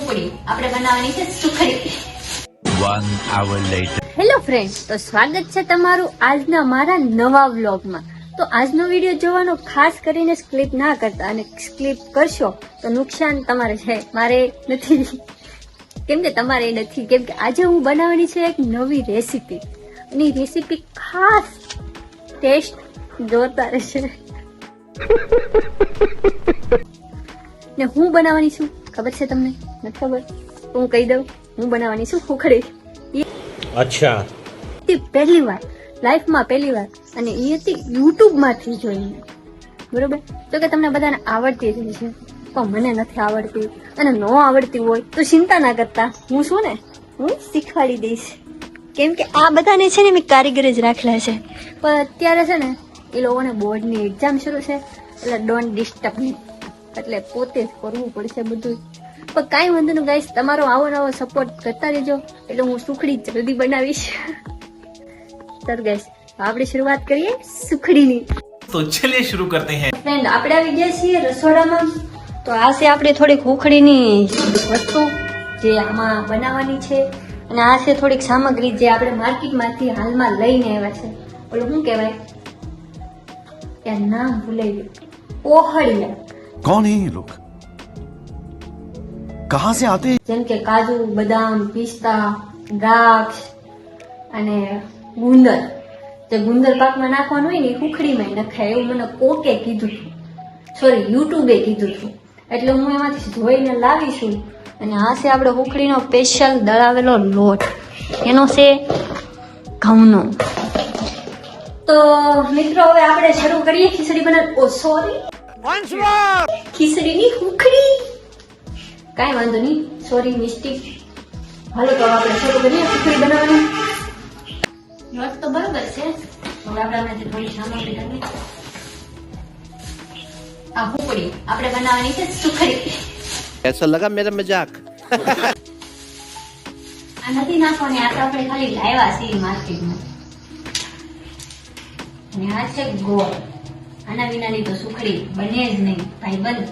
હુંપડી આપણે બનાવવાની છે સુખડી. 1 hour later. હેલો ફ્રેન્ડ, તો સ્વાગત છે તમારું આજના મારા નવા વ્લોગમાં. તો આજનો વિડીયો જોવાનો ખાસ કરીને સ્કીપ ના કરતા, અને સ્કીપ કરશો તો નુકસાન તમારે છે, મારે નથી. કેમ કે તમારે નથી, કેમ કે આજે હું બનાવવાની છે એક નવી રેસીપી. અને રેસીપી ખાસ ટેસ્ટ જોરદાર રહેશે. ને હું બનાવવાની છું ખબર છે તમને? નથી ખબર? હું કહી દઉં, હું બનાવવાની છું સુખડી. અચ્છા. પહેલી વાર લાઈફમાં પહેલી વાર, અને એ હતી યુટ્યુબ માંથી જોઈને. બરોબર? તો કે તમને બધાને આવડતી જ છે, પણ મને નથી આવડતી. અને ન આવડતી હોય તો ચિંતા ના કરતા, હું શું ને, હું શીખવાડી દઈશ. કેમ કે આ બધાને છે ને મેં કારીગર જ રાખેલા છે, પણ અત્યારે છે ને એ લોકોને બોર્ડની એક્ઝામ શરૂ છે, એટલે ડોન્ટ ડિસ્ટર્બ મી, એટલે પોતે જ કરવું પડશે બધું. પણ કાંઈ વાંધો નહીં ગાઈસ, તમારો આવો નવો સપોર્ટ કરતા રહેજો, એટલે હું સુખડી જલ્દી બનાવીશ. સર ગાઈસ, આપણે શરૂઆત કરીએ સુખડીની. તો ચલિए शुरू करते हैं. ફ્રેન્ડ, આપણે આવી ગયા છીએ રસોડામાં. તો આ છે આપણે થોડીક સુખડીની વસ્તુ જે આમાં બનાવવાની છે, અને આ છે થોડીક સામગ્રી જે આપણે માર્કેટમાંથી હાલમાં લઈને આવ્યા છે. ઓલું શું કહેવાય, ત્યાં નામ ભૂલાઈ ગયું, ઓહળિયા. कौन है ये लोग, कहाँ से आते हैं? જેમ કે કાજુ, બદામ, પિસ્તા, દ્રાક્ષ અને ગુંદર. જે ગુંદર પાકમાં નાખવાનું હોય ને એ સુખડીમાં નખાય, એવું મને કોકે કીધું હતું, સોરી યુટ્યુબે કીધું હતું. એટલે હું એમાંથી જોઈને લાવીશું. અને આ છે આપણે સુખડીનો સ્પેશિયલ દળાવેલો લોટ, એનો છે ઘઉંનો. તો મિત્રો, હવે આપણે શરૂ કરીએ ખીચડી બનાવ. ઓ સોરી, ખીચડીની સુખડી. કાંઈ વાંધો નહીં, સોરી મિસ્ટેક. હાલો તો આપણે શરૂ કરીએ ખીચડી બનાવવાની. લોટ તો બરોબર છે, હવે આપણામાંથી થોડી સામગ્રી કરીએ. આ સુખડી આપણે બનાવવાની છે સુખડી. ऐसा लगा मेरा मजाक. આ નથી નાખવાની, આ તો આપણે ખાલી લાવ્યા છીએ માર્કેટમાં. અને આ છે ગોળ. આના વિનાની તો સુખડી બને જ નહીં ભાઈ, બંધ.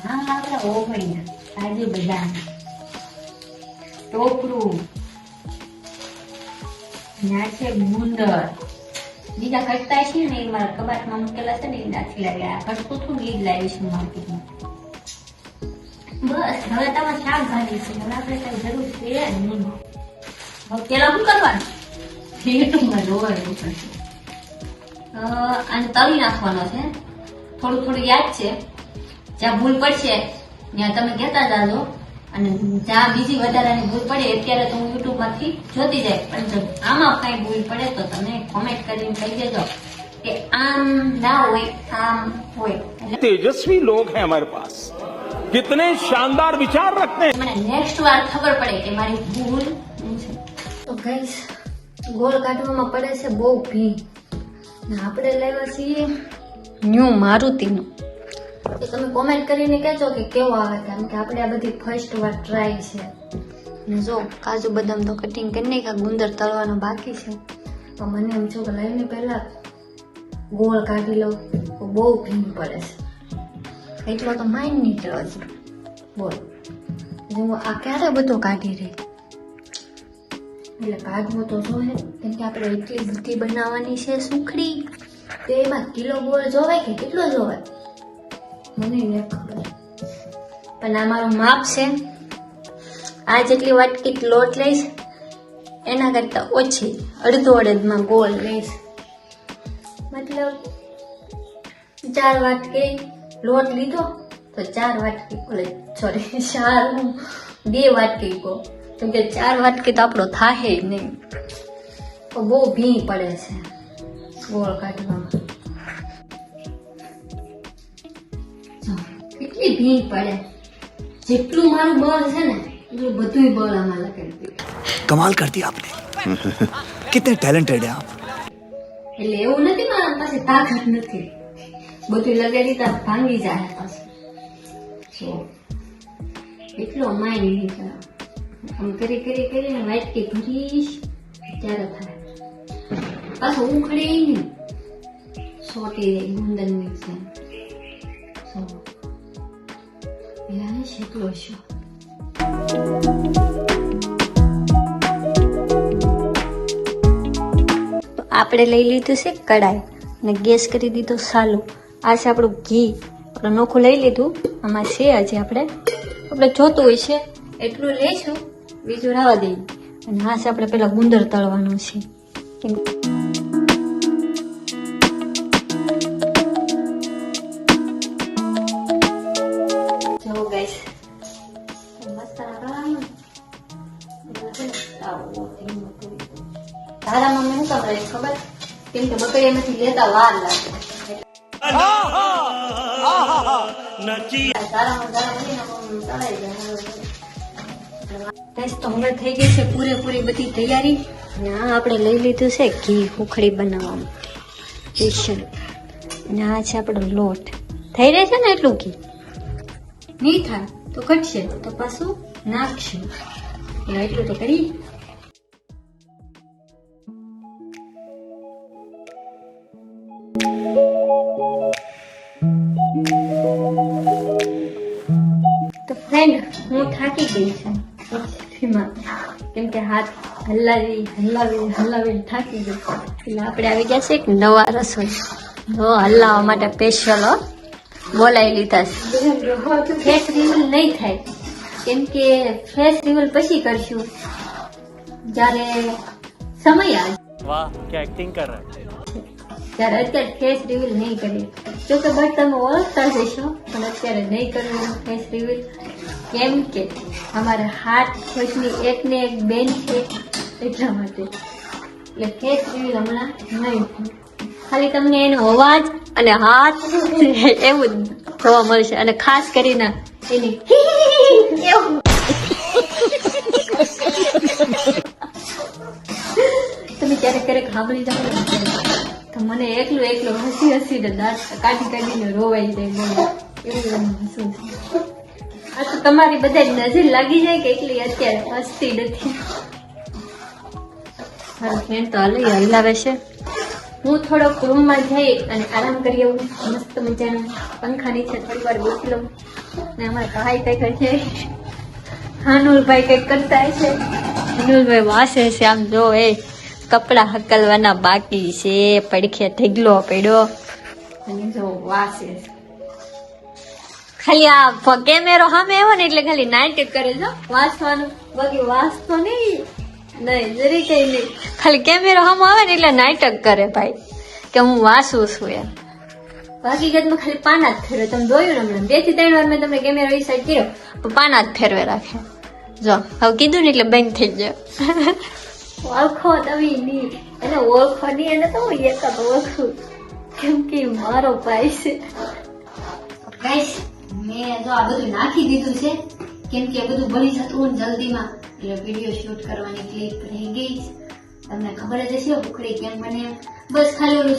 હા, આપણે ઓગળીને કાજુ, બદામ, ટોપરું, આ છે ગુંદર. બીજા ખટતા છે ને એ મારા કબાટમાં મૂકેલા છે ને એ નાખી લાવ્યા. ખટતું છું એ જ લાવીશું માર્કેટમાં. બસ, હવે તમારે શાકભાજી છે, હવે આપણે કઈ જરૂર છે નહીં. હવે પેલા શું કરવાનું, યુટ્યુબમાં જોવાનું પડશે. આને તળી નાખવાનો છે. થોડું થોડું યાદ છે, જ્યાં ભૂલ પડશે ત્યાં તમે કહેતા જાજો, અને જ્યાં બીજી વધારાની ભૂલ પડે અત્યારે તો હું યુટ્યુબ માંથી જોતી જાય, પણ જો આમાં કઈ ભૂલ પડે તો તમે કોમેન્ટ કરીને કહી દેજો કે આમ ના હોય, આમ હોય. तेजस्वी लोग हैं हमारे पास, कितने शानदार विचार रखते हैं. મને નેક્સ્ટ વાર ખબર પડે કે મારી ભૂલ શું છે. તો ગાઈસ, ગોળ કાઢવામાં પડે છે બહુ ભી. આપણે લાવ્યા છીએ ન્યુ મારુતિનું. તો તમે કોમેન્ટ કરીને કહેજો કે કેવો આવે, કારણ કે આપણે આ બધી ફર્સ્ટ વાર ટ્રાય છે. ને જો કાજુ બદામ તો કટિંગ કરી નાખ્યા, ગુંદર તળવાનો બાકી છે. તો મને એમ છો કે લાવીને પહેલા ગોળ કાઢી લઉં તો બહુ ભીમ પડે છે, એટલો તો માઇન્ડ નહીં ચડે. બોલ, હું આ ક્યારે બધો કાઢી રહી, એટલે કાઢવો તો જોઈએ, કેમ કે આપણે એટલી બધી બનાવવાની છે સુખડી. તો એમાં કિલો ગોળ જોવાય કે કેટલો જોવાય મને નથી ખબર, પણ આ મારું માપ છે. આ જેટલી વાટકી લોટ લઈશ એના કરતા ઓછી, અડધો અડધમાં ગોળ લઈશ. મતલબ 4 વાટકી લોટ લીધો તો 4 વાટકી, સોરી 2 વાટકી કહો, કેમ કે 4 વાટકી તો આપણો થાય નહીં. તો બહુ ભી પડે છે ગોળ કાઢવામાં. કેટલી ભી પડે, જેટલું મારું બળ છે ને એટલું બધું બળ આમાં લગાડી દીધું. कमाल कर दिया आपने. कितने टैलेंटेड हैं आप. એટલે એવું નથી મારા પાસે તાકાત નથી, બધું લગાડી તો ભાંગી જાય પાછું. એટલો માઇન્ડ નહીં કરો, આમ કરી કરી કરીને વાટકી ભરીશ ત્યારે થાય. પાછું ઉખડે નહીં, સોટી ગુંદર મિક્સ. યાર શેકલો છો. તો આપણે લઈ લીધું છે કડાઈ અને ગેસ કરી દીધો સાલો. આ છે આપણું ઘી. આપણે નોખું લઈ લીધું. આમાં છે આજે આપણે જોતું હોય છે એટલું લઈશું, બીજું રાવા દઈએ. અને આ છે આપણે પેલા ગુંદર તળવાનું છે. જો ગાઈસ તારા મમ્મી શું કરે ખબર? કેમ કે બકરી એમાંથી લેતા વાર લાગે. તો હવે થઈ ગઈ છે પૂરેપૂરી બધી તૈયારી. અને આ આપણે લઈ લીધું છે ઘી ઉખડી બનાવવાનું સ્પેશિયલ. અને આ છે આપણો લોટ. થઈ રહેશે ને એટલું ઘી? નહીં થાય તો ઘટશે તો પાછું નાખશું. એટલું તો કરી. તો ફ્રેન્ડ હું થાકી ગઈ છું કેમ કે હાથ હલાવી થાકી ગઈ. એટલે આપણે આવી ગયા છે એક નવા રસોઈ હલાવવા માટે સ્પેશિયલ બોલાવી લીધા છે. ફેસ રિવીલ નહીં થાય કેમ કે ફેસ રિવીલ પછી કરશું જ્યારે સમય આવે. વાહ क्या एक्टिंग कर रहा है. ત્યારે અત્યારે ફેસ રિવીલ નહીં કરીએ. જો કે બટ તમે ઓળખતા જશો પણ અત્યારે નહીં કરવું ફેસ રિવીલ. કેમ કે અમારા હાથ ફેસની એકને એક બેન છે એટલા માટે. એટલે ફેસ રિવીલ હમણાં નહીં થાય. ખાલી તમને એનો અવાજ અને હાથ એવું જોવા મળશે. અને ખાસ કરીને એની એવું તમે ક્યારેક સાંભળી જાઓ તો મને એકલું હસીને દાંત કાઢીને રોવાઈ જાય. એવું હસવું છે. આ તો તમારી બધા નજર લાગી જાય કે એટલી અત્યારે હસતી નથી. મારો ફ્રેન્ડ તો હલાવે છે. હું થોડોક રૂમમાં જઈ અને આરામ કરી આવું. મસ્ત મજાનું પંખા નીચે થોડી વાર બેસી લઉં. ને અમારા ભાઈ કઈ છે હાનુલભાઈ કઈક કરતા છે. હાનુલભાઈ વાસે છે. આમ જો એ કપડા હકલવાના બાકી છે. પડખે ઢગલો પડ્યો અને જો વાસે ખાલી આ કેમેરો સામે આવ્યો ને એટલે ખાલી નાટક કરે છે વાસવાનું. બાકી વાસતો નહીં જરી કઈ નહીં. ખાલી કેમેરો સામે આવે ને એટલે નાટક કરે ભાઈ કે હું વાસું છું એમ. હકીકતમાં ખાલી પાના જ ફેરવે. તમે જોયું ને હમણાં 2 થી 3 વાર મેં તમને કેમેરો એ સાઈડ કર્યો પણ પાના જ ફેરવે રાખે. જો હવે કીધું ને એટલે બંધ થઈ ગયો. ઓળખો તમે નહીં એને ઓળખો નહીં એને તો હું એક જ ઓળખું કેમ કે મારો ભાઈ છે. ગાઈસ મેં જો આ બધું નાખી દીધું છે કેમ કે બધું બની જતું જલ્દીમાં એટલે વિડીયો શૂટ કરવાની ક્લિપ રહી ગઈ. તમને ખબર જ હશે ઉખડી કેમ બને. બસ ખાલી ઓલું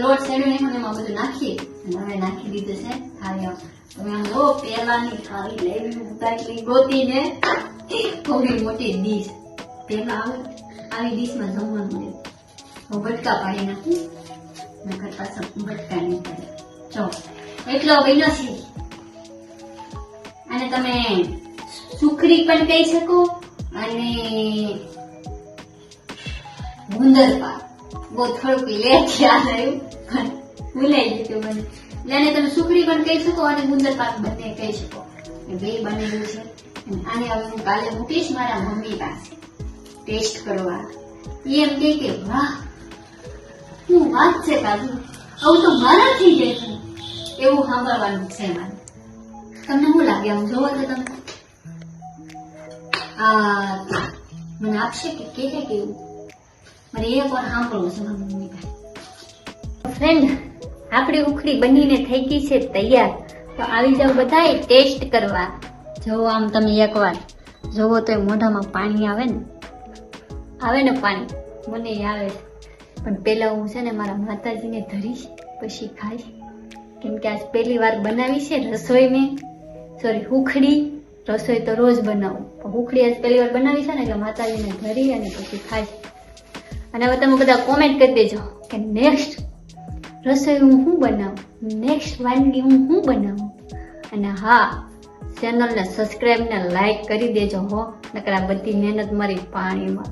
લોટ સેડ્યું ને એમાં બધું નાખીએ અને હવે નાખી દીધું છે થાળી. તમે આમ જો પેલાની થાળી લેવી ઉતારી ગોતીને થોડી મોટી ડીશ પેલા આવી ડીશમાં જમવાનું લે. હું બટકા પાડી નાખું નકર પાછા બટકા નહીં પડે. જો એટલો બન્યો છે. અને તમે સુખડી પણ કહી શકો અને ગુંદર પાક. બહુ થોડુંક લેટ યાદ આવ્યું પણ ભૂલાઈ ગયું મને. એટલે તમે સુખડી પણ કહી શકો અને ગુંદર પાક બંને કહી શકો. બે બનેલું છે. આને હવે હું કાલે મૂકીશ મારા મમ્મી પાસે ટેસ્ટ કરવા. એમ કે વાહ શું વાત છે કાજુ આવું તો મારાથી જ એવું સાંભળવાનું છે મારે. તમને શું લાગે આમ જોવો તો તમે મને આપશે કે કેવું મારે એક વાર સાંભળવું છે મારા મમ્મી પાસે. ફ્રેન્ડ આપણી ઉખડી બનીને થઈ ગઈ છે તૈયાર. તો આવી જાવ બધા ટેસ્ટ કરવા. જોવો આમ તમે એકવાર જોવો તો મોઢામાં પાણી આવે ને પાણી મને આવે છે. પણ પેલા હું છે ને મારા માતાજીને ધરીશ પછી ખાઈશ કેમ કે આજ પહેલી વાર બનાવી છે રસોઈ. ઉખડી રસોઈ તો રોજ બનાવું પણ ઉખડી આજ પહેલી વાર બનાવી છે ને એટલે માતાજીને ધરી અને પછી ખાઈશ. અને હવે તમે બધા કોમેન્ટ કરી દેજો કે નેક્સ્ટ રસોઈ હું શું બનાવું, નેક્સ્ટ વાનગી હું શું બનાવું. અને હા ચેનલને સબસ્ક્રાઈબ ને લાઈક કરી દેજો હો, નકર આ બધી મહેનત મારી પાણીમાં.